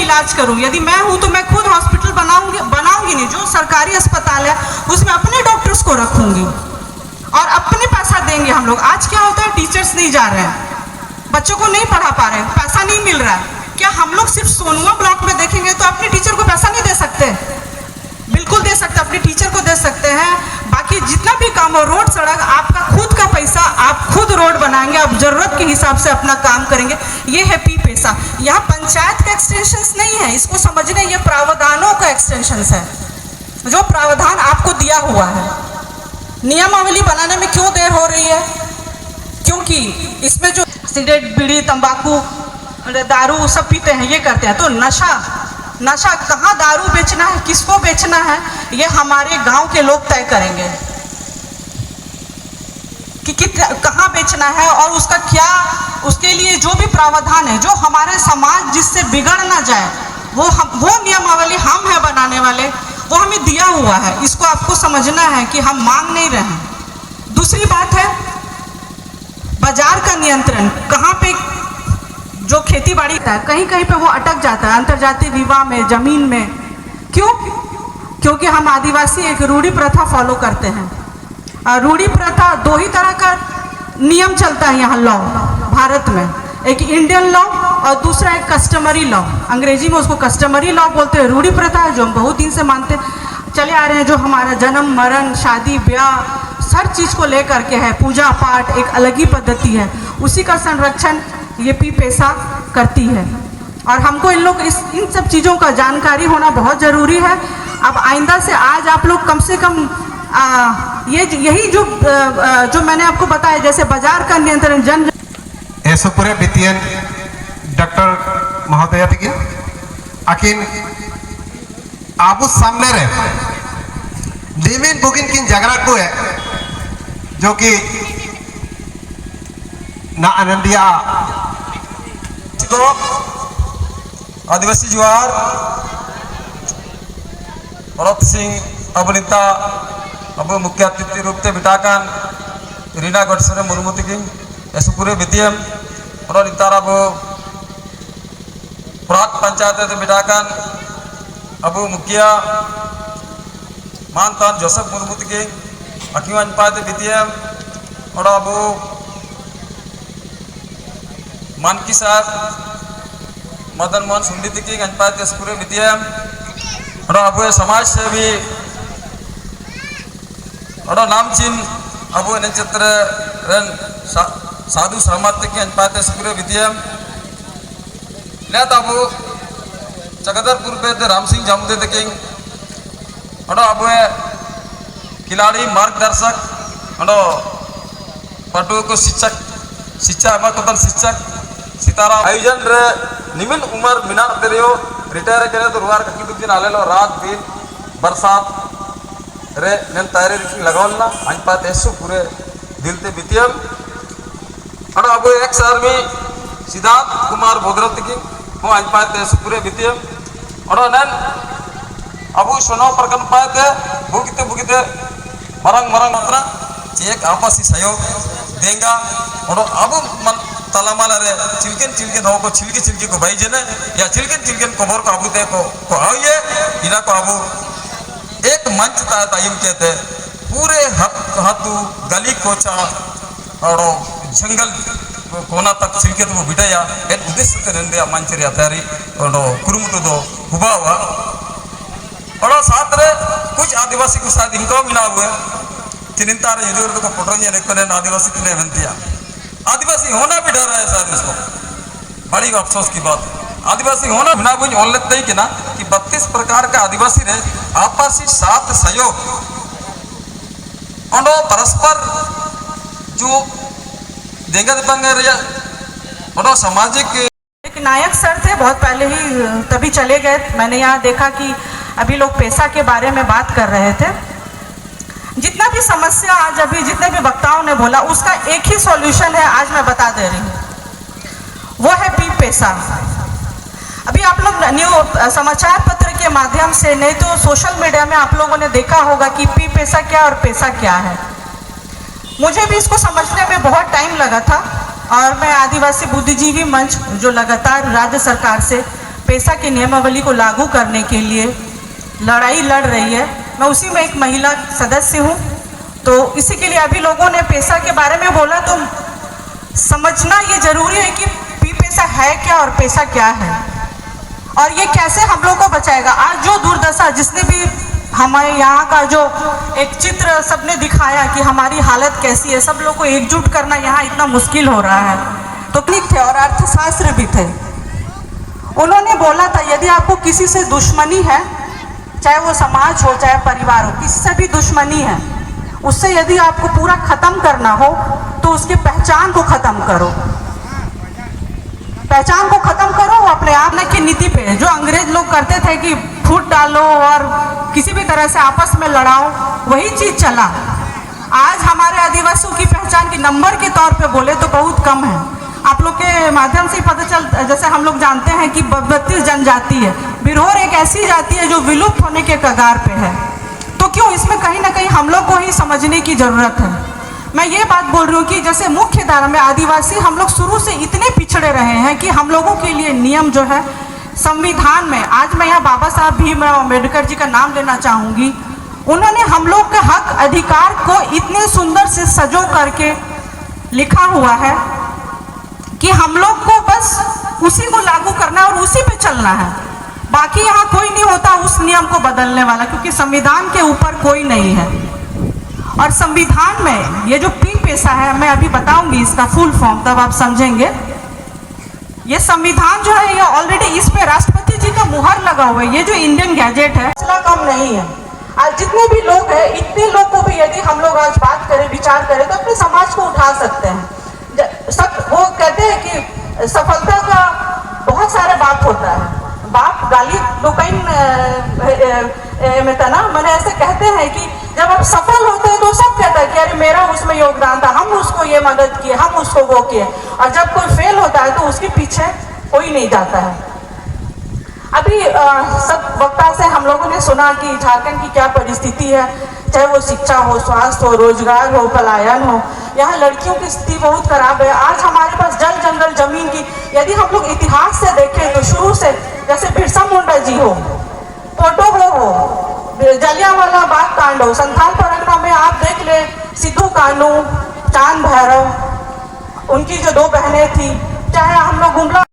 इलाज करूं। यदि मैं हूं तो मैं खुद हॉस्पिटल बनाऊंगी नहीं। जो सरकारी अस्पताल है उसमें अपने डॉक्टर्स को रखूंगी और अपने पैसा देंगे हम लोग। आज क्या होता है, टीचर्स नहीं जा रहे हैं, बच्चों को नहीं पढ़ा पा रहे हैं, पैसा नहीं मिल रहा है। क्या हम लोग सिर्फ सोनुआ ब्लॉक में देखेंगे तो अपने टीचर को पैसा नहीं दे सकते? बिल्कुल दे सकते, अपने टीचर को दे सकते हैं। बाकी जितना भी काम हो, रोड सड़क, आपका खुद का पैसा, आप खुद रोड बनाएंगे, आप जरूरत के हिसाब से अपना काम करेंगे। ये है पी पैसा। यहाँ पंचायत का एक्सटेंशन नहीं है, इसको समझने, ये प्रावधानों का एक्सटेंशन है। जो प्रावधान आपको दिया हुआ है, नियमावली बनाने में क्यों देर हो रही है? क्योंकि इसमें जो सिगरेट, बीड़ी, तंबाकू, दारू सब पीते हैं, ये करते हैं। तो नशा कहाँ दारू बेचना है, किसको बेचना है, ये हमारे गांव के लोग तय करेंगे कि कहाँ बेचना है और उसका क्या, उसके लिए जो भी प्रावधान है, जो हमारे समाज जिससे बिगड़ ना जाए, वो नियमावली हम है बनाने वाले, वो हमें दिया हुआ है। इसको आपको समझना है कि हम मांग नहीं रहे हैं। दूसरी बात है बाजार का नियंत्रण। कहाँ पे जो खेती बाड़ी है, कहीं कहीं पे वो अटक जाता है, अंतर्जातीय विवाह में, जमीन में। क्यों? क्योंकि हम आदिवासी एक रूढ़ी प्रथा फॉलो करते हैं। रूढ़ी प्रथा, दो ही तरह का नियम चलता है यहाँ लॉ भारत में, एक इंडियन लॉ और दूसरा एक कस्टमरी लॉ। अंग्रेजी में उसको कस्टमरी लॉ बोलते हैं। रूढ़ी प्रथा है जो हम बहुत दिन से मानते चले आ रहे हैं, जो हमारा जन्म, मरण, शादी, ब्याह, हर चीज़ को लेकर के है। पूजा पाठ एक अलग ही पद्धति है, उसी का संरक्षण ये पी पैसा करती है। और हमको इन सब चीज़ों का जानकारी होना बहुत ज़रूरी है। अब आइंदा से आज आप लोग कम से कम यही जो मैंने आपको बताया, जैसे बाजार का नियंत्रण, एसोपुरे बितियन डॉक्टर महोदया थी आकिन आबू सामने रे दिमिन बुगिन किन जगरा को है जो कि ना आनंदिया तो आदिवासी जुआर भरत सिंह अबनिता अब मुख्य अतिथि रूप से बिटाकान रीना गडसरे मुर्मुति की एसुपुरे बितियम और नितार अब प्राक पंचायत बिटाकान अब मुखिया मानतान जोसेफ मुर्मुति की अखिवान पाते बितियम और अब मानकी साहब मदन मोहन सुंडित की गणपात एसुपुरे बितियम और अब समाज सेवी और नामचिन अब नक्षत्र रन साधु सहमत की अनपात एसुपुरे बितियम नेता अब चकदरपुर पे राम सिंह जामुदे तक और अब खिलाड़ी मार्गदर्शक और पटु को शिक्षा एम शिक्षक सीताराम आयोजन रे निमिन उम्र मिना तेरियो रिटायर करे तो रुआर ककी दुख दिन आलेलो रात दिन बरसात रे नेन तैयारी लगावलना अनपात एसु पूरे दिलते बितियम और अब एक शहर में सिद्धार्थ कुमार भोगरत की वो अनपात एसु पूरे बितियम और नेन अब सोनो परकन पाते बुगिते मरंग अपना एक आपसी सहयोग देंगे और अब मन तलामाला रे चिलकेन हो को छिलके को भाई जने या चिलकेन को बोर को अब दे को आइए इना को अब एक मंच टाइम कहते पूरे हाथू गली कोचा और जंगल कोना तक छिलके तो बिटाया एन उद्देश्य ते नंदे मंच रे तैयारी और कुरुमुटु दो हुबावा और साथ रे कुछ आदिवासी को साथ इनको मिला हुआ चिंता रे इधर को पोटोंगे रेकोने आदिवासी ने बनतिया आदिवासी होना भी डर है शायद इसको बड़ी अफसोस की बात आदिवासी होना बिना बुझ ऑन लेते ही कि ना कि 32 प्रकार का आदिवासी रहे आपसी साथ सहयोग और परस्पर जो देंगे और सामाजिक एक नायक सर थे, बहुत पहले ही तभी चले गए। मैंने यहाँ देखा कि अभी लोग पैसा के बारे में बात कर रहे थे। जितना भी समस्या आज अभी जितने भी वक्ताओं ने बोला उसका एक ही सॉल्यूशन है, आज मैं बता दे रही हूँ, वो है पी पैसा। अभी आप लोग न्यू समाचार पत्र के माध्यम से, नहीं तो सोशल मीडिया में आप लोगों ने देखा होगा कि पी पैसा क्या और पैसा क्या है। मुझे भी इसको समझने में बहुत टाइम लगा था और मैं आदिवासी बुद्धिजीवी मंच जो लगातार राज्य सरकार से पैसा की नियमावली को लागू करने के लिए लड़ाई लड़ रही है। मैं उसी में एक महिला सदस्य हूँ। तो इसी के लिए अभी लोगों ने पैसा के बारे में बोला, तो समझना ये ज़रूरी है कि पैसा है क्या और पैसा क्या है और ये कैसे हम लोग को बचाएगा। आज जो दुर्दशा, जिसने भी हमारे यहाँ का जो एक चित्र सबने दिखाया कि हमारी हालत कैसी है, सब लोग को एकजुट करना यहाँ इतना मुश्किल हो रहा है। तो थे और अर्थशास्त्र भी थे। उन्होंने बोला था यदि आपको किसी से दुश्मनी है, चाहे वो समाज हो चाहे परिवार हो, किसी से भी दुश्मनी है, उससे यदि आपको पूरा खत्म करना हो तो उसकी पहचान को खत्म करो। पहचान को खत्म करो, अपने आप की नीति पे जो अंग्रेज लोग करते थे कि फूट डालो और किसी भी तरह से आपस में लड़ाओ, वही चीज चला। आज हमारे आदिवासियों की पहचान की नंबर के तौर पे बोले तो बहुत कम है। आप लोग के माध्यम से पता चल, जैसे हम लोग जानते हैं कि 32 जनजाति है। बिरहोर एक ऐसी जाति है जो विलुप्त होने के कगार पे है। तो क्यों, इसमें कहीं ना कहीं हम लोग को ही समझने की जरूरत है। मैं ये बात बोल रही हूँ कि जैसे मुख्य धारा में आदिवासी हम लोग शुरू से इतने पिछड़े रहे हैं कि हम लोगों के लिए नियम जो है संविधान में, आज मैं यहाँ बाबा साहब भीमराव अम्बेडकर जी का नाम लेना चाहूँगी, उन्होंने हम लोग के हक अधिकार को इतने सुंदर से सजो करके लिखा हुआ है कि हम लोग को बस उसी को लागू करना और उसी पे चलना है। बाकी यहाँ कोई नहीं होता उस नियम को बदलने वाला, क्योंकि संविधान के ऊपर कोई नहीं है। और संविधान में ये जो पैसा है, मैं अभी बताऊंगी इसका फुल फॉर्म, तब आप समझेंगे। ये संविधान जो है ये ऑलरेडी इस पे राष्ट्रपति जी का मुहर लगा हुआ है। ये जो इंडियन गैजेट है, मसला कम नहीं है। आज जितने भी लोग हैं, इतने लोग को भी यदि हम लोग आज बात करें, विचार करें, तो अपने समाज को उठा सकते हैं। सब वो कहते हैं कि सफलता का बहुत सारे बाप होता है। बाप गाली लोकाइन में था ना, मैंने ऐसे कहते हैं कि जब आप सफल होते हैं तो सब कहता है कि अरे मेरा उसमें योगदान था, हम उसको ये मदद किए, हम उसको वो किए। और जब कोई फेल होता है तो उसके पीछे कोई नहीं जाता है। अभी सब वक्ता से हम लोगों ने सुना कि झारखंड की क्या परिस्थिति है, चाहे वो शिक्षा हो, स्वास्थ्य हो, रोजगार हो, पलायन हो। यहाँ लड़कियों की स्थिति बहुत खराब है। आज हमारे पास जल जंगल जमीन की, यदि हम लोग इतिहास से देखें तो शुरू से, जैसे बिरसा मुंडा जी हो, पोटो हो, जलियांवाला बाग कांड हो, संथाल परगना में आप देख ले, सिद्धू कानू, चांद भैरव, उनकी जो 2 बहनें थी, चाहे हम लोग गुमला